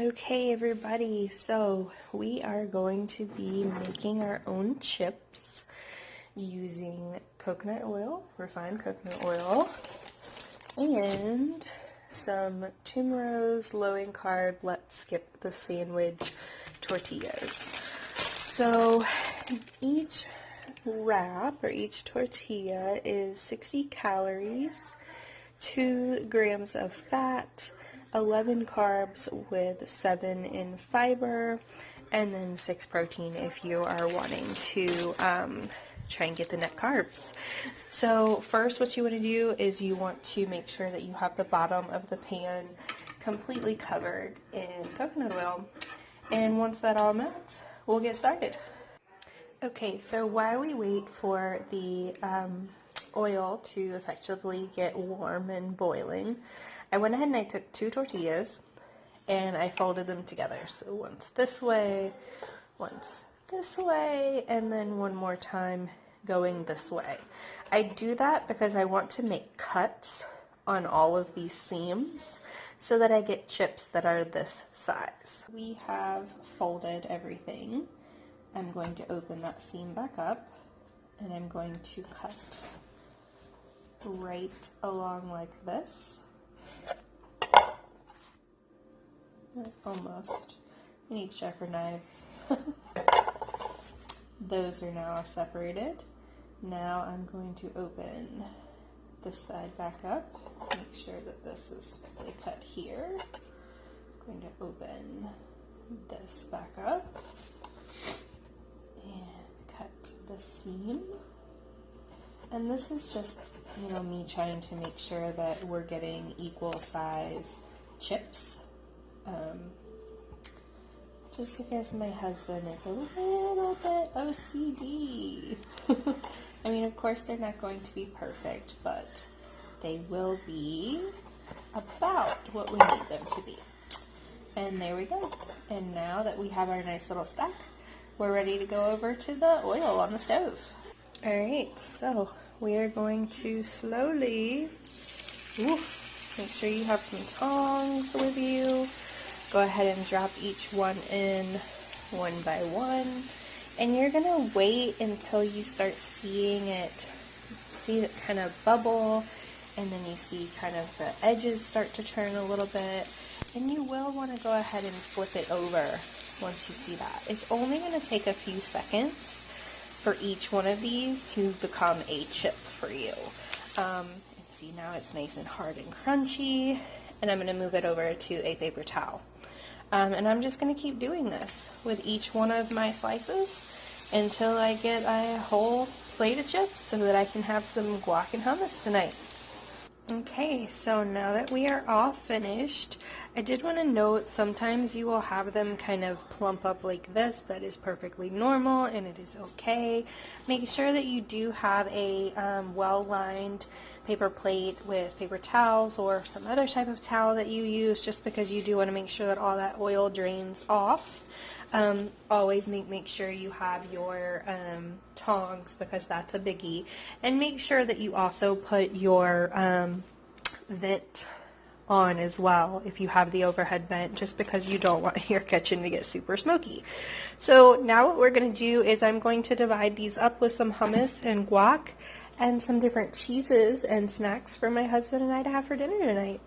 Okay, everybody, so we are going to be making our own chips using coconut oil, refined coconut oil, and some Timrose low in carb, let's skip the sandwich tortillas. So each wrap or each tortilla is 60 calories, 2 grams of fat, 11 carbs with 7 in fiber, and then 6 protein if you are wanting to try and get the net carbs. So first what you want to do is you want to make sure that you have the bottom of the pan completely covered in coconut oil. And once that all melts, we'll get started. Okay, so while we wait for the oil to effectively get warm and boiling, I went ahead and I took 2 tortillas and I folded them together. So once this way, and then one more time going this way. I do that because I want to make cuts on all of these seams so that I get chips that are this size. We have folded everything. I'm going to open that seam back up and I'm going to cut right along like this. Almost. We need sharper knives. Those are now separated. Now I'm going to open this side back up. Make sure that this is fully cut here. I'm going to open this back up and cut the seam. And this is just, me trying to make sure that we're getting equal size chips. Just because my husband is a little bit OCD. I mean, of course they're not going to be perfect, but they will be about what we need them to be. And there we go. And now that we have our nice little stack, we're ready to go over to the oil on the stove. Alright, so we are going to slowly, make sure you have some tongs with you. Go ahead and drop each one in one by one. And you're going to wait until you start seeing it kind of bubble. And then you see kind of the edges start to turn a little bit. And you will want to go ahead and flip it over once you see that. It's only going to take a few seconds for each one of these to become a chip for you. And see, now it's nice and hard and crunchy. And I'm going to move it over to a paper towel. And I'm just going to keep doing this with each one of my slices until I get a whole plate of chips so that I can have some guac and hummus tonight. Okay, so now that we are all finished, I did want to note sometimes you will have them kind of plump up like this. That is perfectly normal and it is okay. Make sure that you do have a well-lined paper plate with paper towels or some other type of towel that you use, just because you do want to make sure that all that oil drains off. Always make sure you have your tongs, because that's a biggie. And make sure that you also put your vent on as well if you have the overhead vent, just because you don't want your kitchen to get super smoky. So now what we're going to do is I'm going to divide these up with some hummus and guac and some different cheeses and snacks for my husband and I to have for dinner tonight.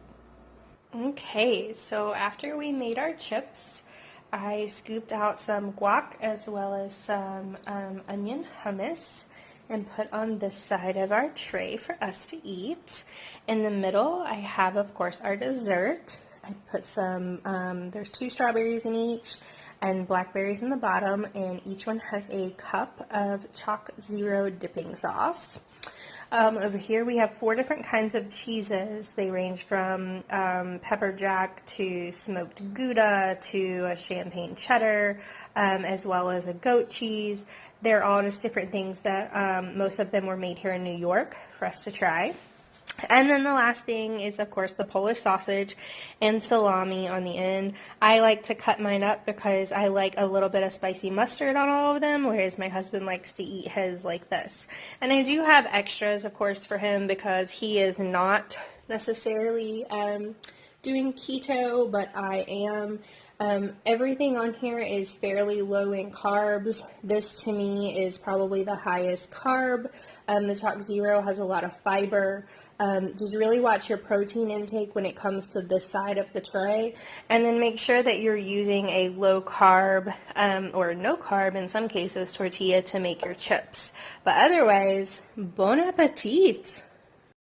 Okay, so after we made our chips, I scooped out some guac as well as some onion hummus and put on this side of our tray for us to eat. In the middle, I have, of course, our dessert. I put some, there's 2 strawberries in each and blackberries in the bottom, and each one has a cup of Chalk Zero dipping sauce. Over here we have 4 different kinds of cheeses. They range from pepper jack to smoked Gouda to a champagne cheddar, as well as a goat cheese. They're all just different things that most of them were made here in New York for us to try. And then the last thing is, of course, the Polish sausage and salami on the end. I like to cut mine up because I like a little bit of spicy mustard on all of them, whereas my husband likes to eat his like this. And I do have extras, of course, for him because he is not necessarily doing keto, but I am. Everything on here is fairly low in carbs. This to me is probably the highest carb. The Chalk Zero has a lot of fiber. Just really watch your protein intake when it comes to this side of the tray, and then make sure that you're using a low carb or no carb in some cases tortilla to make your chips. But otherwise, bon appetit!